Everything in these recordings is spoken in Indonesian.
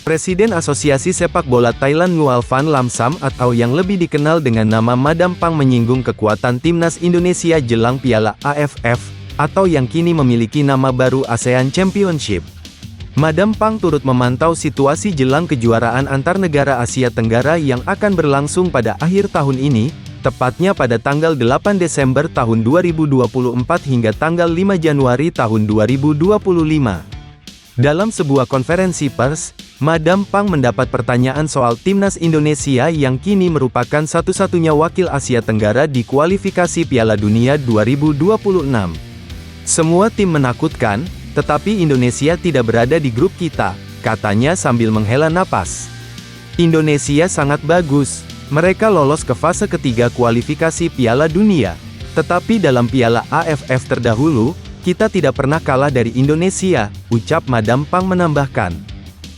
Presiden Asosiasi Sepak Bola Thailand Nguyen Van Lam Sam atau yang lebih dikenal dengan nama Madam Pang menyinggung kekuatan timnas Indonesia jelang Piala AFF, atau yang kini memiliki nama baru ASEAN Championship. Madam Pang turut memantau situasi jelang kejuaraan antar negara Asia Tenggara yang akan berlangsung pada akhir tahun ini, tepatnya pada tanggal 8 Desember tahun 2024 hingga tanggal 5 Januari tahun 2025. Dalam sebuah konferensi pers, Madam Pang mendapat pertanyaan soal timnas Indonesia yang kini merupakan satu-satunya wakil Asia Tenggara di kualifikasi Piala Dunia 2026. Semua tim menakutkan, tetapi Indonesia tidak berada di grup kita, katanya sambil menghela napas. Indonesia sangat bagus, mereka lolos ke fase ketiga kualifikasi Piala Dunia. Tetapi dalam Piala AFF terdahulu, kita tidak pernah kalah dari Indonesia, ucap Madam Pang menambahkan.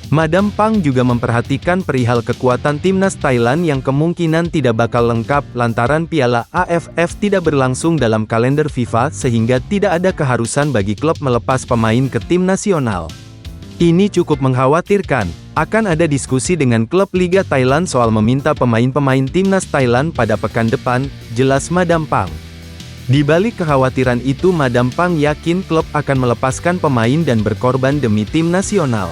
Madam Pang juga memperhatikan perihal kekuatan timnas Thailand yang kemungkinan tidak bakal lengkap lantaran Piala AFF tidak berlangsung dalam kalender FIFA sehingga tidak ada keharusan bagi klub melepas pemain ke tim nasional. Ini cukup mengkhawatirkan, akan ada diskusi dengan klub Liga Thailand soal meminta pemain-pemain timnas Thailand pada pekan depan, jelas Madam Pang. Di balik kekhawatiran itu Madam Pang yakin klub akan melepaskan pemain dan berkorban demi tim nasional.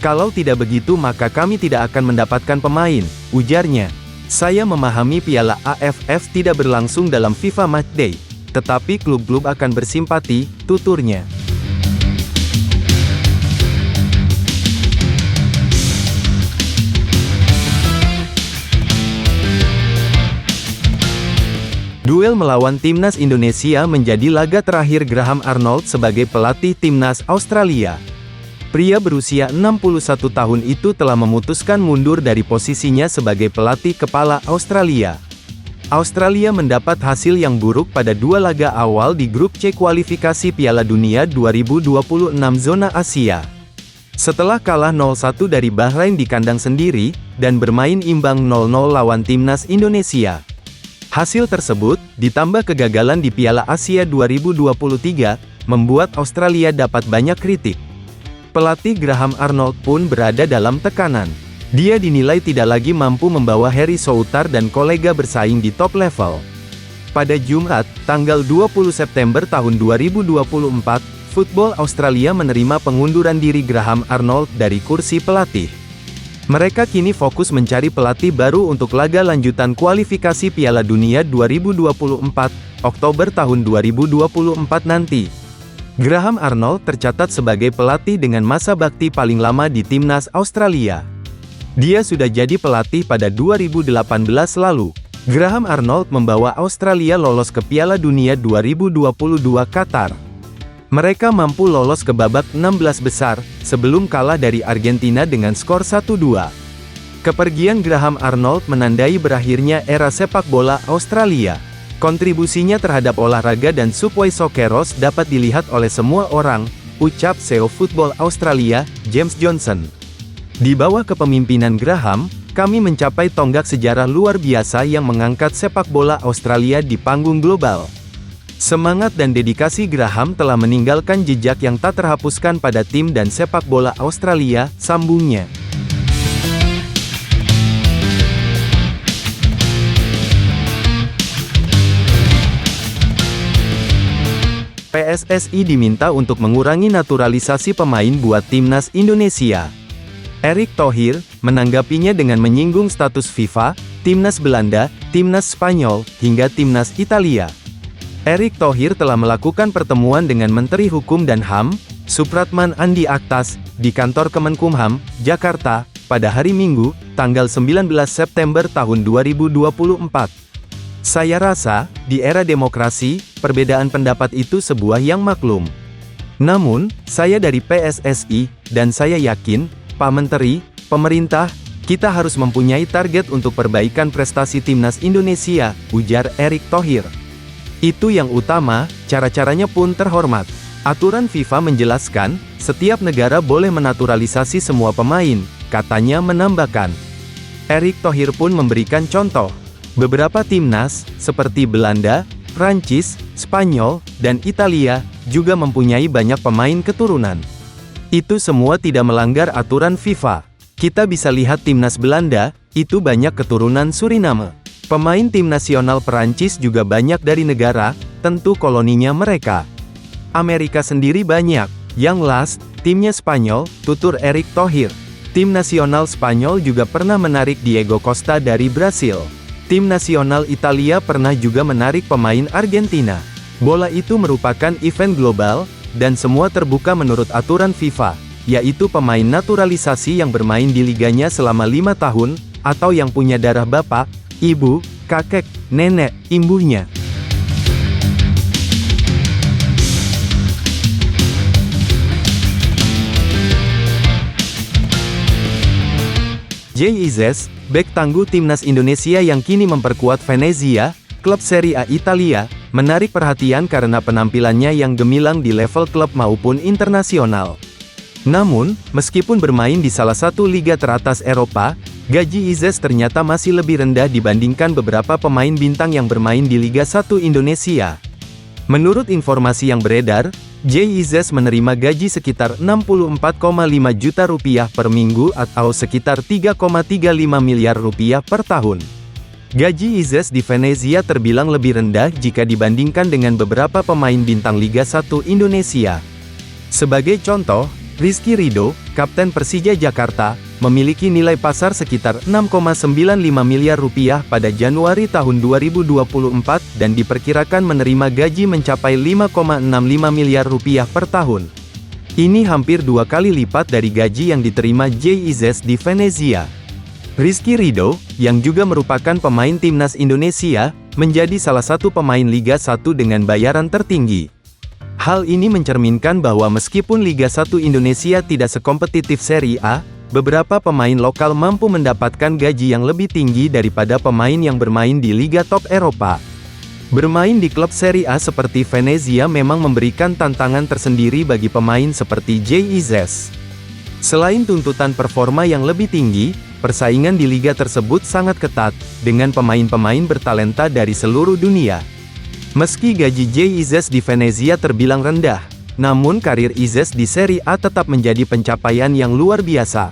Kalau tidak begitu maka kami tidak akan mendapatkan pemain, ujarnya. Saya memahami Piala AFF tidak berlangsung dalam FIFA Matchday, tetapi klub-klub akan bersimpati, tuturnya. Duel melawan timnas Indonesia menjadi laga terakhir Graham Arnold sebagai pelatih timnas Australia. Pria berusia 61 tahun itu telah memutuskan mundur dari posisinya sebagai pelatih kepala Australia. Australia mendapat hasil yang buruk pada dua laga awal di grup C kualifikasi Piala Dunia 2026 zona Asia. Setelah kalah 0-1 dari Bahrain di kandang sendiri, dan bermain imbang 0-0 lawan timnas Indonesia. Hasil tersebut, ditambah kegagalan di Piala Asia 2023, membuat Australia dapat banyak kritik. Pelatih Graham Arnold pun berada dalam tekanan. Dia dinilai tidak lagi mampu membawa Harry Souttar dan kolega bersaing di top level. Pada Jumat, tanggal 20 September tahun 2024, Football Australia menerima pengunduran diri Graham Arnold dari kursi pelatih. Mereka kini fokus mencari pelatih baru untuk laga lanjutan kualifikasi Piala Dunia 2024, Oktober tahun 2024 nanti. Graham Arnold tercatat sebagai pelatih dengan masa bakti paling lama di timnas Australia. Dia sudah jadi pelatih pada 2018 lalu. Graham Arnold membawa Australia lolos ke Piala Dunia 2022 Qatar. Mereka mampu lolos ke babak 16 besar, sebelum kalah dari Argentina dengan skor 1-2. Kepergian Graham Arnold menandai berakhirnya era sepak bola Australia. Kontribusinya terhadap olahraga dan Subway Socceroos dapat dilihat oleh semua orang, ucap CEO Football Australia, James Johnson. Di bawah kepemimpinan Graham, kami mencapai tonggak sejarah luar biasa yang mengangkat sepak bola Australia di panggung global. Semangat dan dedikasi Graham telah meninggalkan jejak yang tak terhapuskan pada tim dan sepak bola Australia, sambungnya. PSSI diminta untuk mengurangi naturalisasi pemain buat timnas Indonesia. Erick Thohir menanggapinya dengan menyinggung status FIFA, timnas Belanda, timnas Spanyol, hingga timnas Italia. Erick Thohir telah melakukan pertemuan dengan Menteri Hukum dan HAM, Supratman Andi Aktas, di kantor Kemenkumham, Jakarta, pada hari Minggu, tanggal 19 September tahun 2024. Saya rasa, di era demokrasi, perbedaan pendapat itu sebuah yang maklum. Namun, saya dari PSSI, dan saya yakin, Pak Menteri, pemerintah, kita harus mempunyai target untuk perbaikan prestasi timnas Indonesia, ujar Erick Thohir. Itu yang utama, cara-caranya pun terhormat. Aturan FIFA menjelaskan, setiap negara boleh menaturalisasi semua pemain, katanya menambahkan. Erick Thohir pun memberikan contoh. Beberapa timnas, seperti Belanda, Prancis, Spanyol, dan Italia, juga mempunyai banyak pemain keturunan. Itu semua tidak melanggar aturan FIFA. Kita bisa lihat timnas Belanda, itu banyak keturunan Suriname. Pemain tim nasional Perancis juga banyak dari negara, tentu koloninya mereka. Amerika sendiri banyak. Yang last, timnya Spanyol, tutur Erick Thohir. Tim nasional Spanyol juga pernah menarik Diego Costa dari Brasil. Tim nasional Italia pernah juga menarik pemain Argentina. Bola itu merupakan event global, dan semua terbuka menurut aturan FIFA, yaitu pemain naturalisasi yang bermain di liganya selama 5 tahun, atau yang punya darah bapak, ibu, kakek, nenek, imbuhnya. Jay Izzes, bek tangguh timnas Indonesia yang kini memperkuat Venezia, klub Serie A Italia, menarik perhatian karena penampilannya yang gemilang di level klub maupun internasional. Namun, meskipun bermain di salah satu liga teratas Eropa, gaji Izzes ternyata masih lebih rendah dibandingkan beberapa pemain bintang yang bermain di Liga 1 Indonesia. Menurut informasi yang beredar, Jay Izzes menerima gaji sekitar 64,5 juta rupiah per minggu atau sekitar 3,35 miliar rupiah per tahun. Gaji Izzes di Venezia terbilang lebih rendah jika dibandingkan dengan beberapa pemain bintang Liga 1 Indonesia. Sebagai contoh, Rizky Ridho, kapten Persija Jakarta, memiliki nilai pasar sekitar 6,95 miliar rupiah pada Januari tahun 2024 dan diperkirakan menerima gaji mencapai 5,65 miliar rupiah per tahun. Ini hampir 2 kali lipat dari gaji yang diterima Jay Izzes di Venezia. Rizky Ridho, yang juga merupakan pemain timnas Indonesia, menjadi salah satu pemain Liga 1 dengan bayaran tertinggi. Hal ini mencerminkan bahwa meskipun Liga 1 Indonesia tidak sekompetitif Serie A, beberapa pemain lokal mampu mendapatkan gaji yang lebih tinggi daripada pemain yang bermain di Liga top Eropa. Bermain di klub Serie A seperti Venezia memang memberikan tantangan tersendiri bagi pemain seperti Jay Izzes. Selain tuntutan performa yang lebih tinggi, persaingan di liga tersebut sangat ketat, dengan pemain-pemain bertalenta dari seluruh dunia. Meski gaji Jay Izzes di Venezia terbilang rendah, namun karir Izzes di Serie A tetap menjadi pencapaian yang luar biasa.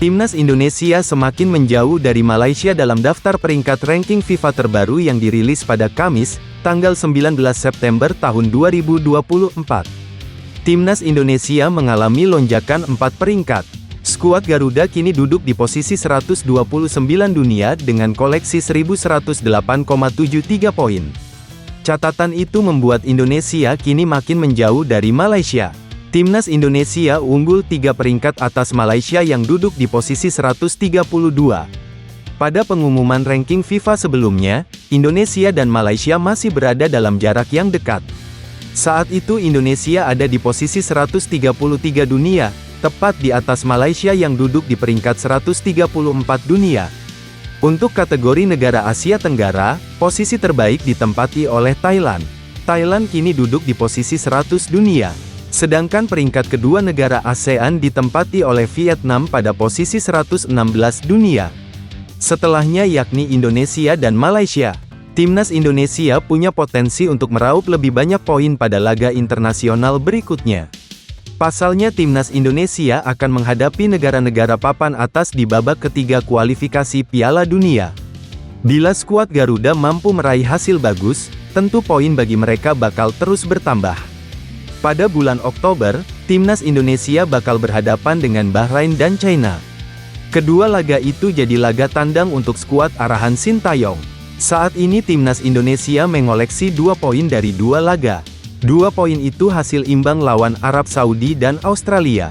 Timnas Indonesia semakin menjauh dari Malaysia dalam daftar peringkat ranking FIFA terbaru yang dirilis pada Kamis, tanggal 19 September tahun 2024. Timnas Indonesia mengalami lonjakan 4 peringkat. Skuad Garuda kini duduk di posisi 129 dunia dengan koleksi 1108,73 poin. Catatan itu membuat Indonesia kini makin menjauh dari Malaysia. Timnas Indonesia unggul 3 peringkat atas Malaysia yang duduk di posisi 132. Pada pengumuman ranking FIFA sebelumnya, Indonesia dan Malaysia masih berada dalam jarak yang dekat. Saat itu Indonesia ada di posisi 133 dunia, tepat di atas Malaysia yang duduk di peringkat 134 dunia. Untuk kategori negara Asia Tenggara, posisi terbaik ditempati oleh Thailand. Thailand kini duduk di posisi 100 dunia. Sedangkan peringkat kedua negara ASEAN ditempati oleh Vietnam pada posisi 116 dunia. Setelahnya yakni Indonesia dan Malaysia. Timnas Indonesia punya potensi untuk meraup lebih banyak poin pada laga internasional berikutnya. Pasalnya Timnas Indonesia akan menghadapi negara-negara papan atas di babak ketiga kualifikasi Piala Dunia. Bila skuad Garuda mampu meraih hasil bagus, tentu poin bagi mereka bakal terus bertambah. Pada bulan Oktober, Timnas Indonesia bakal berhadapan dengan Bahrain dan China. Kedua laga itu jadi laga tandang untuk skuad arahan Sintayong. Saat ini Timnas Indonesia mengoleksi 2 poin dari 2 laga. 2 poin itu hasil imbang lawan Arab Saudi dan Australia.